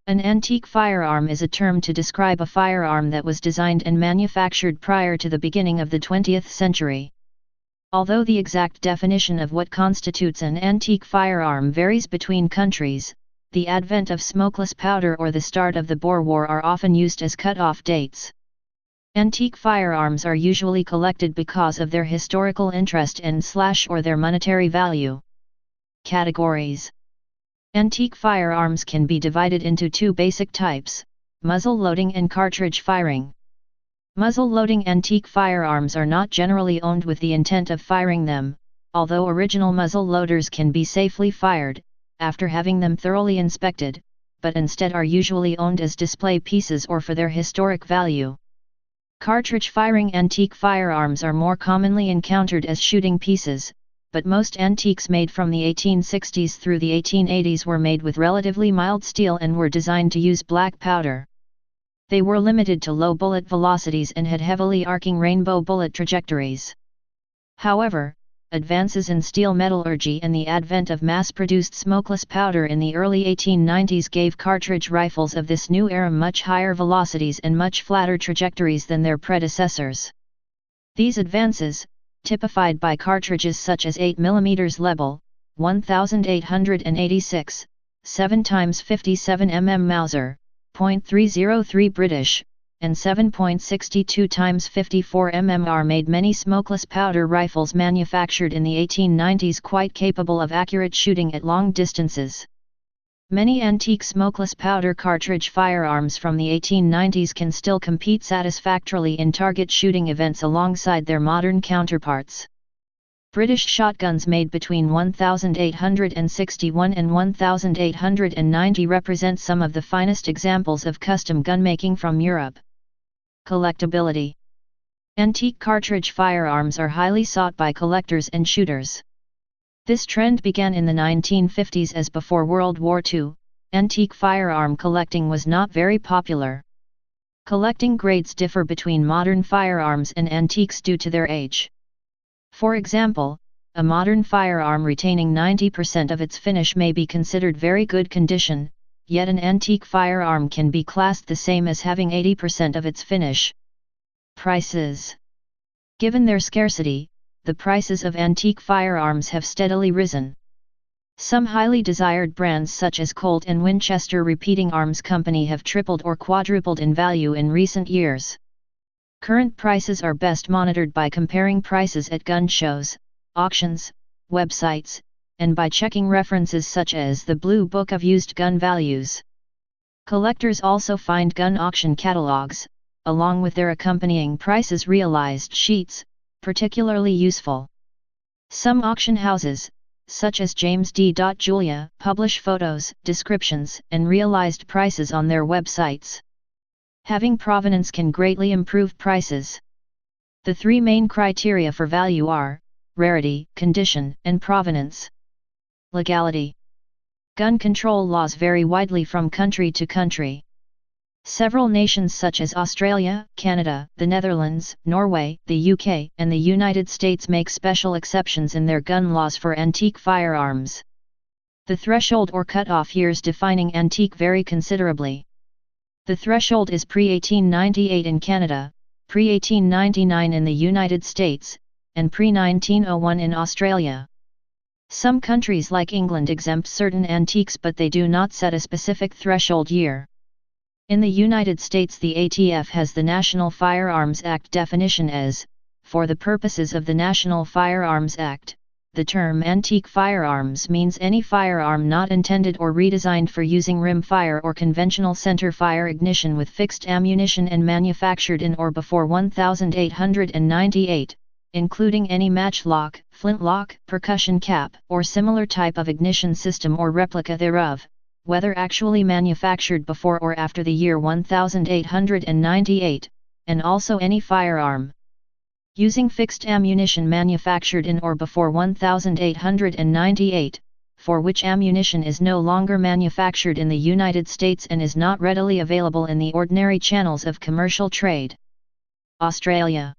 An antique firearm is a term to describe a firearm that was designed and manufactured prior to the beginning of the 20th century. Although the exact definition of what constitutes an antique firearm varies between countries, the advent of smokeless powder or the start of the Boer War are often used as cut-off dates. Antique firearms are usually collected because of their historical interest and/or their monetary value. Categories. Antique firearms can be divided into two basic types, muzzle loading and cartridge firing. Muzzle-loading antique firearms are not generally owned with the intent of firing them, although original muzzle loaders can be safely fired, after having them thoroughly inspected, but instead are usually owned as display pieces or for their historic value. Cartridge-firing antique firearms are more commonly encountered as shooting pieces, but most antiques made from the 1860s through the 1880s were made with relatively mild steel and were designed to use black powder. They were limited to low bullet velocities and had heavily arcing rainbow bullet trajectories. However, advances in steel metallurgy and the advent of mass-produced smokeless powder in the early 1890s gave cartridge rifles of this new era much higher velocities and much flatter trajectories than their predecessors. These advances, typified by cartridges such as 8mm Lebel, 1886, 7x57mm Mauser, .303 British, and 7.62x54 mmR made many smokeless powder rifles manufactured in the 1890s quite capable of accurate shooting at long distances. Many antique smokeless powder cartridge firearms from the 1890s can still compete satisfactorily in target shooting events alongside their modern counterparts. British shotguns made between 1861 and 1890 represent some of the finest examples of custom gunmaking from Europe. Collectability. Antique cartridge firearms are highly sought by collectors and shooters. This trend began in the 1950s as before World War II, antique firearm collecting was not very popular. Collecting grades differ between modern firearms and antiques due to their age. For example, a modern firearm retaining 90% of its finish may be considered very good condition, yet an antique firearm can be classed the same as having 80% of its finish. Prices. Given their scarcity, the prices of antique firearms have steadily risen. Some highly desired brands such as Colt and Winchester Repeating Arms Company have tripled or quadrupled in value in recent years. Current prices are best monitored by comparing prices at gun shows, auctions, websites, and by checking references such as the Blue Book of Used Gun Values. Collectors also find gun auction catalogs, along with their accompanying prices realized sheets, particularly useful. Some auction houses, such as James D. Julia, publish photos, descriptions, and realized prices on their websites. Having provenance can greatly improve prices. The three main criteria for value are rarity, condition, and provenance. Legality. Gun control laws vary widely from country to country. Several nations such as Australia, Canada, the Netherlands, Norway, the UK, and the United States make special exceptions in their gun laws for antique firearms. The threshold or cut-off years defining antique vary considerably. The threshold is pre-1898 in Canada, pre-1899 in the United States, and pre-1901 in Australia. Some countries like England exempt certain antiques but they do not set a specific threshold year. In the United States the ATF has the National Firearms Act definition as, for the purposes of the National Firearms Act, the term antique firearms means any firearm not intended or redesigned for using rimfire or conventional centerfire ignition with fixed ammunition and manufactured in or before 1898, including any matchlock, flintlock, percussion cap, or similar type of ignition system or replica thereof, whether actually manufactured before or after the year 1898, and also any firearm using fixed ammunition manufactured in or before 1898, for which ammunition is no longer manufactured in the United States and is not readily available in the ordinary channels of commercial trade. Australia.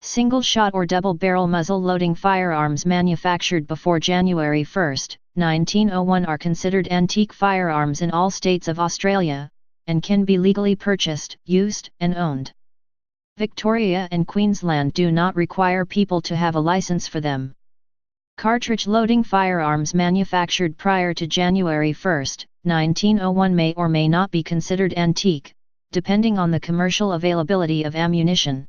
Single-shot or double-barrel muzzle-loading firearms manufactured before January 1, 1901 are considered antique firearms in all states of Australia, and can be legally purchased, used, and owned. Victoria and Queensland do not require people to have a license for them. Cartridge loading firearms manufactured prior to January 1, 1901 may or may not be considered antique, depending on the commercial availability of ammunition.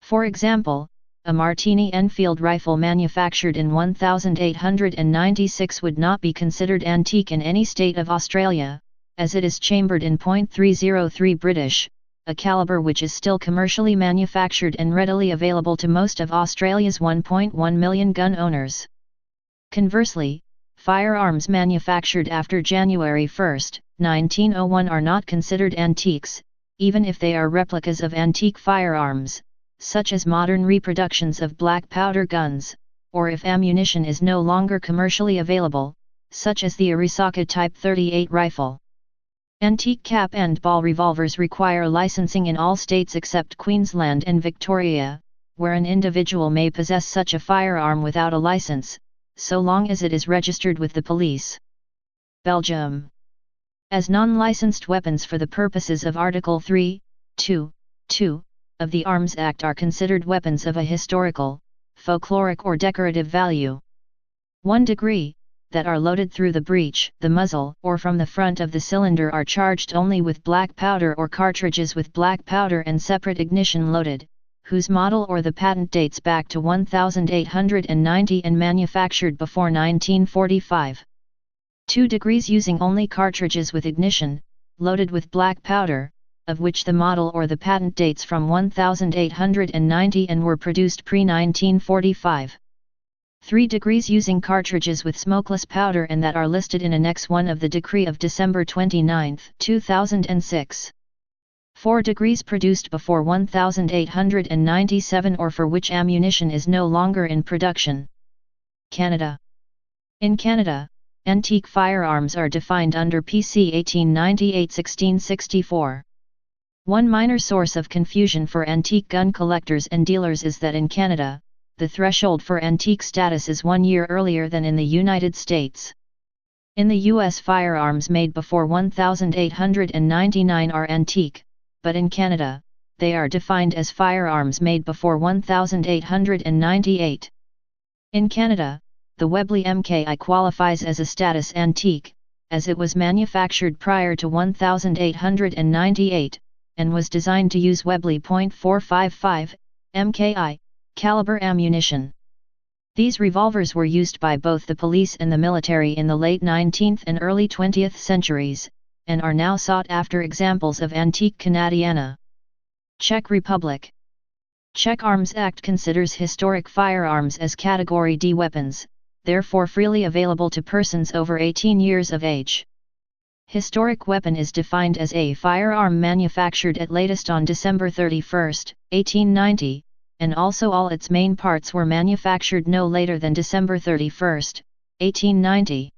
For example, a Martini-Enfield rifle manufactured in 1896 would not be considered antique in any state of Australia, as it is chambered in .303 British, a caliber which is still commercially manufactured and readily available to most of Australia's 1.1 million gun owners. Conversely, firearms manufactured after January 1, 1901 are not considered antiques, even if they are replicas of antique firearms, such as modern reproductions of black powder guns, or if ammunition is no longer commercially available, such as the Arisaka Type 38 rifle. Antique cap and ball revolvers require licensing in all states except Queensland and Victoria, where an individual may possess such a firearm without a license, so long as it is registered with the police. Belgium. As non-licensed weapons for the purposes of Article 3.2.2 of the Arms Act are considered weapons of a historical, folkloric or decorative value. 1 degree, that are loaded through the breech, the muzzle, or from the front of the cylinder are charged only with black powder, or cartridges with black powder and separate ignition loaded, whose model or the patent dates back to 1890 and manufactured before 1945. 2 degrees using only cartridges with ignition, loaded with black powder, of which the model or the patent dates from 1890 and were produced pre-1945. 3 degrees using cartridges with smokeless powder and that are listed in Annex 1 of the Decree of December 29, 2006. 4 degrees produced before 1897 or for which ammunition is no longer in production. Canada. In Canada, antique firearms are defined under PC 1898-1664. One minor source of confusion for antique gun collectors and dealers is that in Canada, the threshold for antique status is 1 year earlier than in the United States. In the US, firearms made before 1899 are antique, but in Canada, they are defined as firearms made before 1898. In Canada, the Webley MKI qualifies as a status antique, as it was manufactured prior to 1898, and was designed to use Webley .455 MKI caliber ammunition. These revolvers were used by both the police and the military in the late 19th and early 20th centuries, and are now sought-after examples of antique Canadiana. Czech Republic. Czech Arms Act considers historic firearms as Category D weapons, therefore freely available to persons over 18 years of age. Historic weapon is defined as a firearm manufactured at latest on December 31, 1890, and also all its main parts were manufactured no later than December 31, 1890.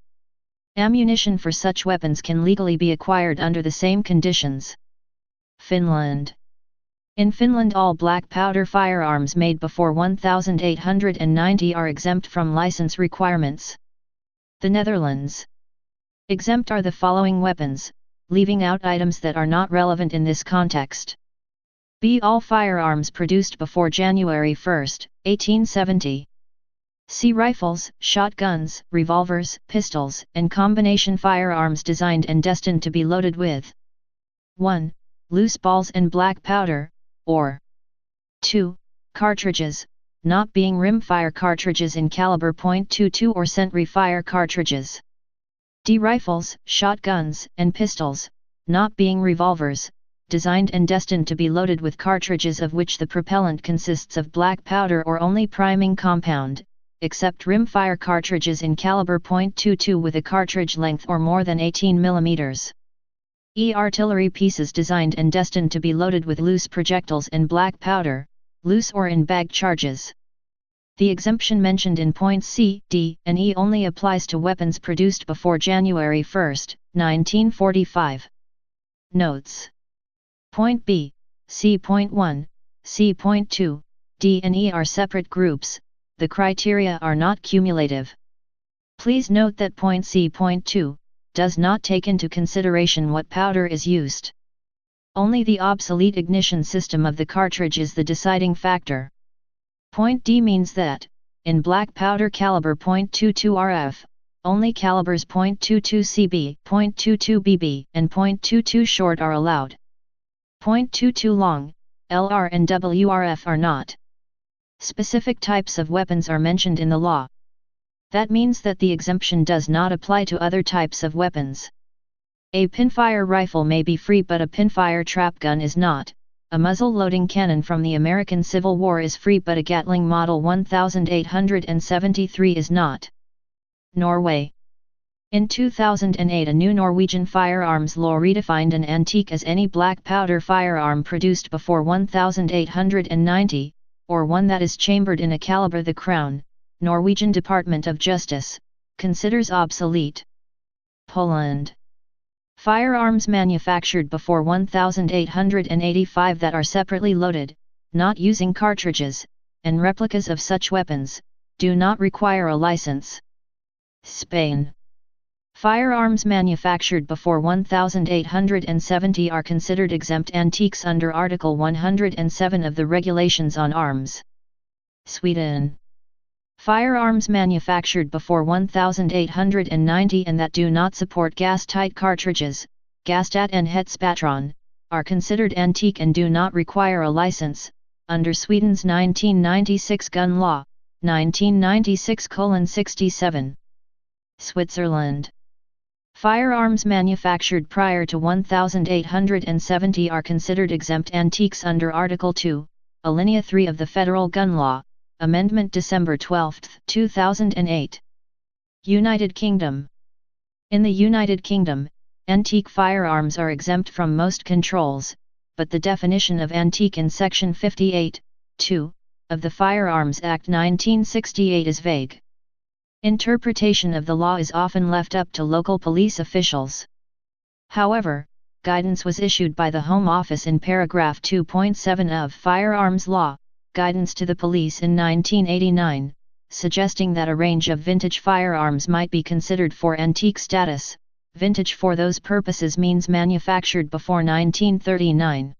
Ammunition for such weapons can legally be acquired under the same conditions. Finland. In Finland, all black powder firearms made before 1890 are exempt from license requirements. The Netherlands. Exempt are the following weapons, leaving out items that are not relevant in this context. B. All firearms produced before January 1, 1870. C. Rifles, shotguns, revolvers, pistols, and combination firearms designed and destined to be loaded with 1. Loose balls and black powder, or 2. Cartridges, not being rimfire cartridges in caliber .22 or century fire cartridges. D. Rifles, shotguns, and pistols, not being revolvers, designed and destined to be loaded with cartridges of which the propellant consists of black powder or only priming compound, except rimfire cartridges in caliber .22 with a cartridge length or more than 18 mm. E. Artillery pieces designed and destined to be loaded with loose projectiles and black powder, loose or in bag charges. The exemption mentioned in points C, D, and E only applies to weapons produced before January 1, 1945. Notes. Point B, C.1, C.2, D and E are separate groups, the criteria are not cumulative. Please note that point C.2 does not take into consideration what powder is used. Only the obsolete ignition system of the cartridge is the deciding factor. Point D means that, in black powder caliber .22 RF, only calibers .22 CB, .22 BB, and .22 short are allowed. .22 long, LR and WRF are not. Specific types of weapons are mentioned in the law. That means that the exemption does not apply to other types of weapons. A pinfire rifle may be free, but a pinfire trap gun is not. A muzzle-loading cannon from the American Civil War is free, but a Gatling Model 1873 is not. Norway. In 2008, a new Norwegian firearms law redefined an antique as any black powder firearm produced before 1890, or one that is chambered in a caliber the Crown, Norwegian Department of Justice, considers obsolete. Poland. Firearms manufactured before 1885 that are separately loaded, not using cartridges, and replicas of such weapons, do not require a license. Spain. Firearms manufactured before 1870 are considered exempt antiques under Article 107 of the Regulations on Arms. Sweden. Firearms manufactured before 1890 and that do not support gas-tight cartridges, Gastat and Hetspatron, are considered antique and do not require a license, under Sweden's 1996 gun law, 1996:67. Switzerland. Firearms manufactured prior to 1870 are considered exempt antiques under Article 2, Alinea 3 of the Federal Gun Law, Amendment December 12, 2008. United Kingdom. In the United Kingdom, antique firearms are exempt from most controls, but the definition of antique in Section 58(2) of the Firearms Act 1968 is vague. Interpretation of the law is often left up to local police officials. However, guidance was issued by the Home Office in paragraph 2.7 of Firearms Law, Guidance to the Police in 1989, suggesting that a range of vintage firearms might be considered for antique status. Vintage for those purposes means manufactured before 1939.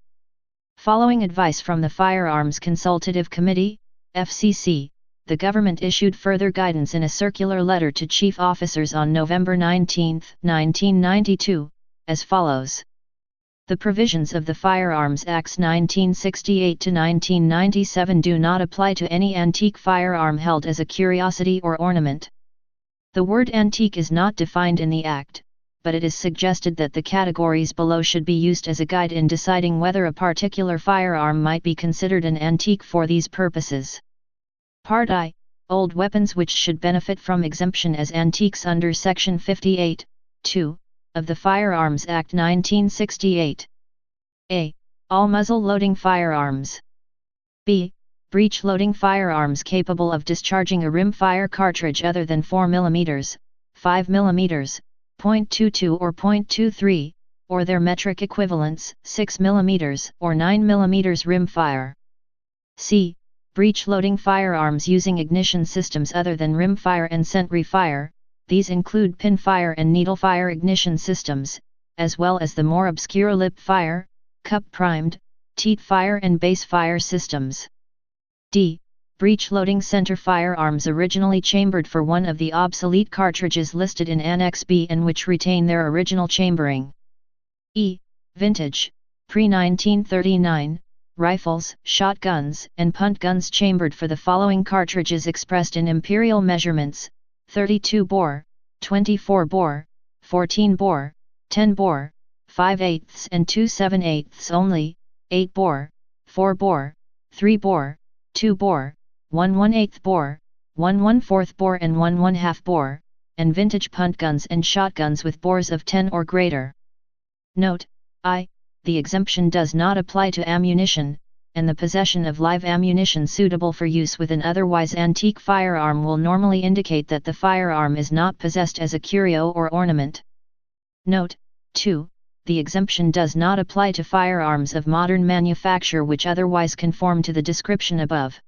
Following advice from the Firearms Consultative Committee, FCC, the government issued further guidance in a circular letter to chief officers on November 19, 1992, as follows. The provisions of the Firearms Acts 1968 to 1997 do not apply to any antique firearm held as a curiosity or ornament. The word antique is not defined in the Act, but it is suggested that the categories below should be used as a guide in deciding whether a particular firearm might be considered an antique for these purposes. Part I, Old weapons which should benefit from exemption as antiques under Section 58(2) of the Firearms Act 1968. A. All muzzle-loading firearms. B. Breech-loading firearms capable of discharging a rimfire cartridge other than 4 mm, 5 mm, .22 or .23, or their metric equivalents, 6 mm or 9 mm rimfire. C. Breech-loading firearms using ignition systems other than rimfire and sentry fire. These include pinfire and needlefire ignition systems, as well as the more obscure lip-fire, cup-primed, teat-fire and base-fire systems. D. Breech-loading center firearms originally chambered for one of the obsolete cartridges listed in Annex B and which retain their original chambering. E. Vintage, pre-1939, rifles, shotguns, and punt guns chambered for the following cartridges expressed in imperial measurements: 32 bore, 24 bore, 14 bore, 10 bore, 5/8 and 2/7 only, 8 bore, 4 bore, 3 bore, 2 bore, 1/1/8 bore, 1/1/4 bore and 1/1/2 bore, and vintage punt guns and shotguns with bores of 10 or greater. Note: I. The exemption does not apply to ammunition, and the possession of live ammunition suitable for use with an otherwise antique firearm will normally indicate that the firearm is not possessed as a curio or ornament. Note: 2. The exemption does not apply to firearms of modern manufacture which otherwise conform to the description above.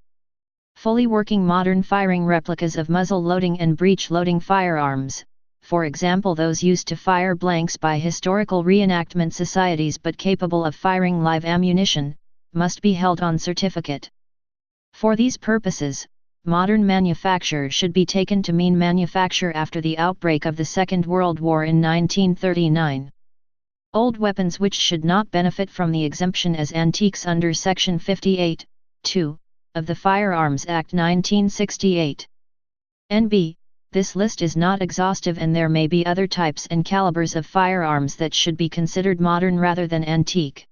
Fully working modern firing replicas of muzzle-loading and breech-loading firearms, for example those used to fire blanks by historical reenactment societies but capable of firing live ammunition, must be held on certificate. For these purposes, modern manufacture should be taken to mean manufacture after the outbreak of the Second World War in 1939. Old weapons which should not benefit from the exemption as antiques under Section 58(2) of the Firearms Act 1968. N.B. This list is not exhaustive and there may be other types and calibers of firearms that should be considered modern rather than antique.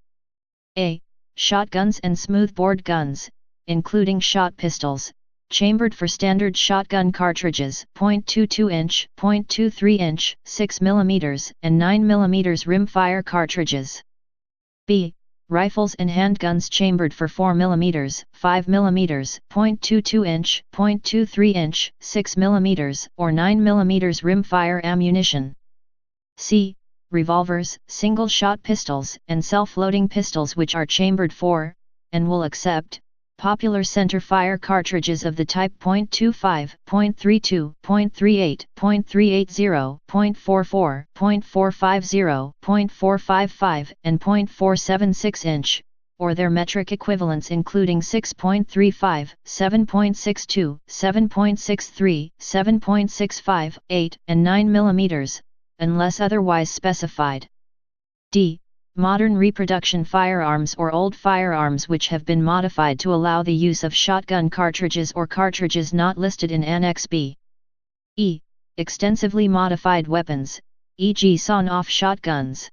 A. Shotguns and smoothbore guns, including shot pistols, chambered for standard shotgun cartridges, .22 inch, .23 inch, 6 mm and 9 mm rimfire cartridges. B. Rifles and handguns chambered for 4 mm, 5 mm, .22 inch, .23 inch, 6 mm or 9 mm rimfire ammunition. C. Revolvers, single-shot pistols and self-loading pistols which are chambered for, and will accept, popular center-fire cartridges of the type .25, .32, .38, .380, .44, .450, .455 and .476 inch, or their metric equivalents including 6.35, 7.62, 7.63, 7.65, 8 and 9 mm, unless otherwise specified. D. Modern reproduction firearms or old firearms which have been modified to allow the use of shotgun cartridges or cartridges not listed in Annex B. E. Extensively modified weapons, e.g. sawn-off shotguns.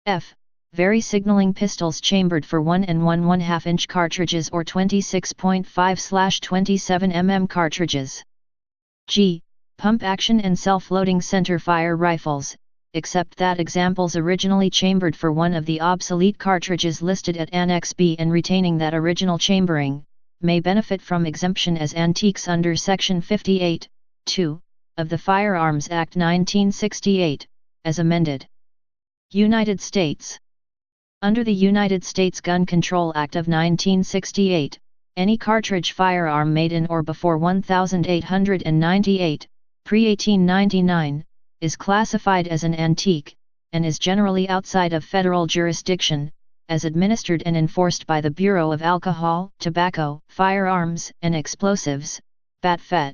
F. Very signaling pistols chambered for 1 and 1/2 inch cartridges or 26.5/27 mm cartridges. G. Pump action and self-loading center-fire rifles, except that examples originally chambered for one of the obsolete cartridges listed at Annex B and retaining that original chambering, may benefit from exemption as antiques under Section 58(2) of the Firearms Act 1968, as amended. United States. Under the United States Gun Control Act of 1968, any cartridge firearm made in or before 1898, pre-1899, is classified as an antique, and is generally outside of federal jurisdiction, as administered and enforced by the Bureau of Alcohol, Tobacco, Firearms, and Explosives, BATFET.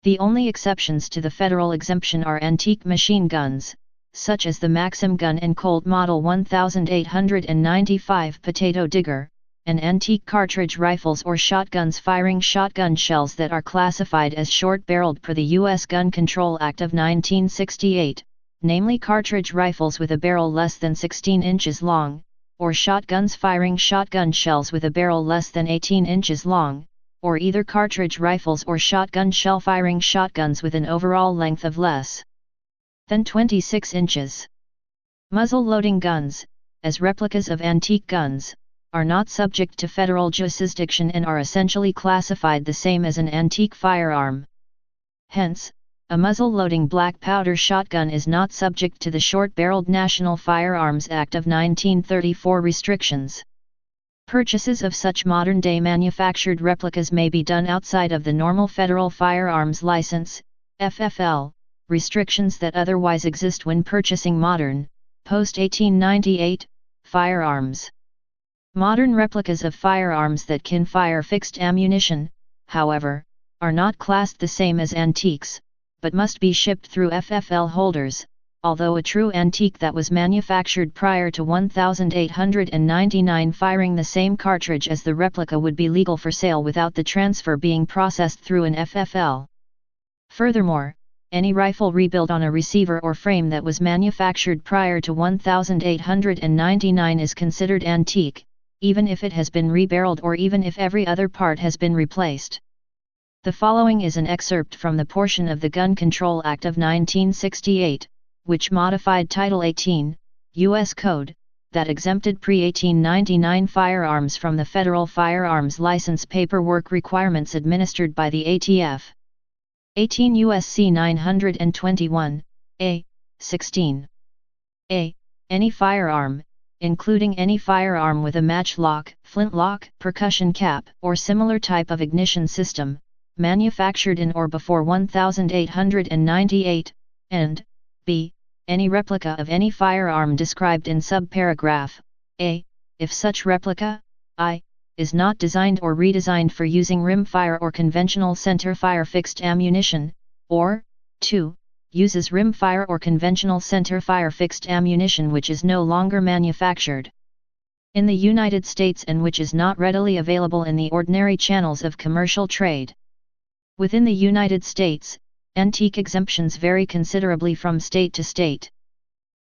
The only exceptions to the federal exemption are antique machine guns, such as the Maxim gun and Colt Model 1895 Potato Digger, and antique cartridge rifles or shotguns firing shotgun shells that are classified as short-barreled per the U.S. Gun Control Act of 1968, namely cartridge rifles with a barrel less than 16 inches long, or shotguns firing shotgun shells with a barrel less than 18 inches long, or either cartridge rifles or shotgun shell firing shotguns with an overall length of less than 26 inches. Muzzle-loading guns, as replicas of antique guns, are not subject to federal jurisdiction and are essentially classified the same as an antique firearm. Hence, a muzzle-loading black powder shotgun is not subject to the short-barreled National Firearms Act of 1934 restrictions. Purchases of such modern-day manufactured replicas may be done outside of the normal Federal Firearms License, FFL, restrictions that otherwise exist when purchasing modern, post-1898, firearms. Modern replicas of firearms that can fire fixed ammunition, however, are not classed the same as antiques, but must be shipped through FFL holders, although a true antique that was manufactured prior to 1899 firing the same cartridge as the replica would be legal for sale without the transfer being processed through an FFL. Furthermore, any rifle rebuilt on a receiver or frame that was manufactured prior to 1899 is considered antique, even if it has been rebarreled or even if every other part has been replaced. The following is an excerpt from the portion of the Gun Control Act of 1968, which modified Title 18, U.S. Code, that exempted pre-1899 firearms from the federal firearms license paperwork requirements administered by the ATF. 18 U.S.C. 921, A. 16. A. Any firearm, including any firearm with a matchlock, flintlock, percussion cap, or similar type of ignition system, manufactured in or before 1898, and b. any replica of any firearm described in subparagraph a, if such replica, I, is not designed or redesigned for using rimfire or conventional centerfire fixed ammunition, or 2. uses rimfire or conventional centerfire fixed ammunition which is no longer manufactured in the United States and which is not readily available in the ordinary channels of commercial trade. Within the United States, antique exemptions vary considerably from state to state.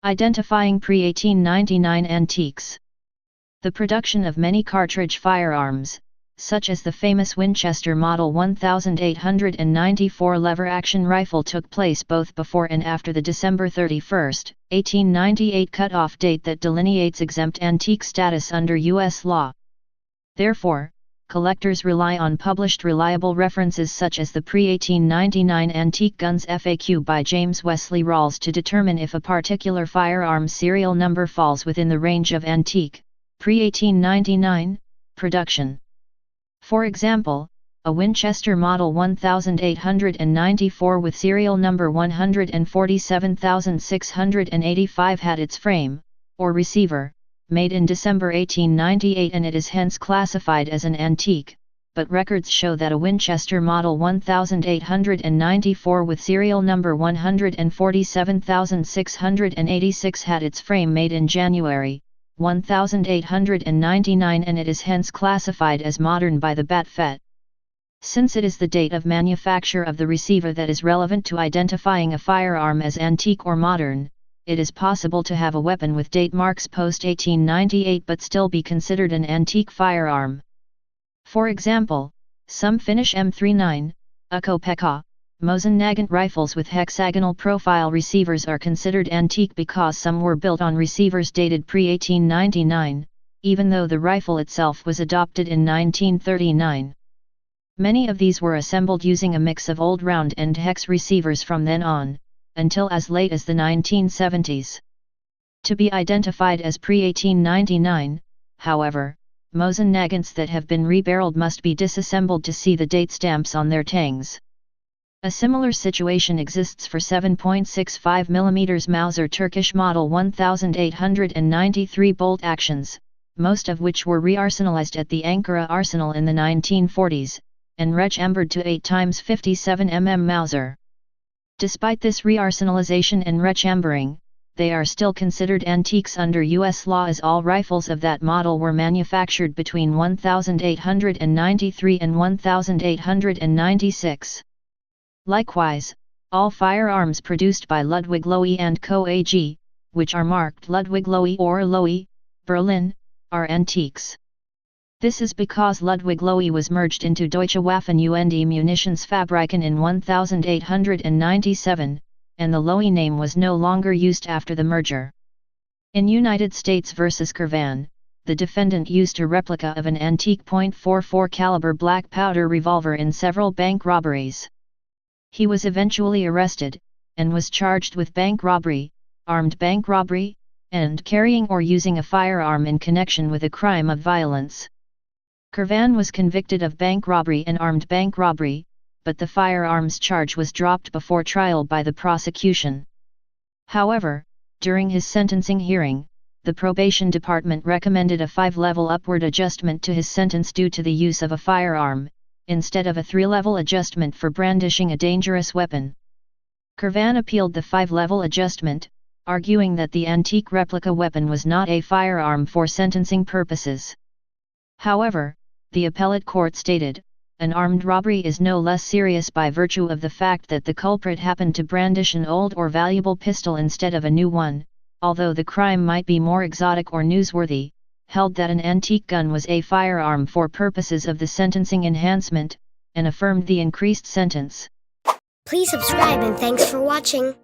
Identifying pre-1899 antiques. The production of many cartridge firearms, such as the famous Winchester Model 1894 lever-action rifle, took place both before and after the December 31, 1898 cutoff date that delineates exempt antique status under U.S. law. Therefore, collectors rely on published reliable references such as the pre-1899 Antique Guns FAQ by James Wesley Rawls to determine if a particular firearm serial number falls within the range of antique, pre-1899, production. For example, a Winchester Model 1894 with serial number 147685 had its frame, or receiver, made in December 1898 and it is hence classified as an antique, but records show that a Winchester Model 1894 with serial number 147686 had its frame made in January 1899 and it is hence classified as modern by the BATFET. Since it is the date of manufacture of the receiver that is relevant to identifying a firearm as antique or modern, it is possible to have a weapon with date marks post-1898 but still be considered an antique firearm. For example, some Finnish M39, Ukko-Pekka, Mosin-Nagant rifles with hexagonal profile receivers are considered antique because some were built on receivers dated pre-1899, even though the rifle itself was adopted in 1939. Many of these were assembled using a mix of old round-end hex receivers from then on, until as late as the 1970s. To be identified as pre-1899, however, Mosin-Nagants that have been rebarreled must be disassembled to see the date stamps on their tangs. A similar situation exists for 7.65 mm Mauser Turkish Model 1893 bolt actions, most of which were re-arsenalized at the Ankara arsenal in the 1940s, and rechambered to 8 x 57 mm Mauser. Despite this re-arsenalization and rechambering, they are still considered antiques under U.S. law as all rifles of that model were manufactured between 1893 and 1896. Likewise, all firearms produced by Ludwig Loewe & Co. AG, which are marked Ludwig Loewe or Loewe, Berlin, are antiques. This is because Ludwig Loewe was merged into Deutsche Waffen und Munitionsfabriken in 1897, and the Loewe name was no longer used after the merger. In United States v. Kervan, the defendant used a replica of an antique .44 caliber black powder revolver in several bank robberies. He was eventually arrested, and was charged with bank robbery, armed bank robbery, and carrying or using a firearm in connection with a crime of violence. Kervan was convicted of bank robbery and armed bank robbery, but the firearms charge was dropped before trial by the prosecution. However, during his sentencing hearing, the probation department recommended a 5-level upward adjustment to his sentence due to the use of a firearm, instead of a 3-level adjustment for brandishing a dangerous weapon. Kervan appealed the 5-level adjustment, arguing that the antique replica weapon was not a firearm for sentencing purposes. However, the appellate court stated, an armed robbery is no less serious by virtue of the fact that the culprit happened to brandish an old or valuable pistol instead of a new one, although the crime might be more exotic or newsworthy, held that an antique gun was a firearm for purposes of the sentencing enhancement, and affirmed the increased sentence. Please subscribe and thanks for watching.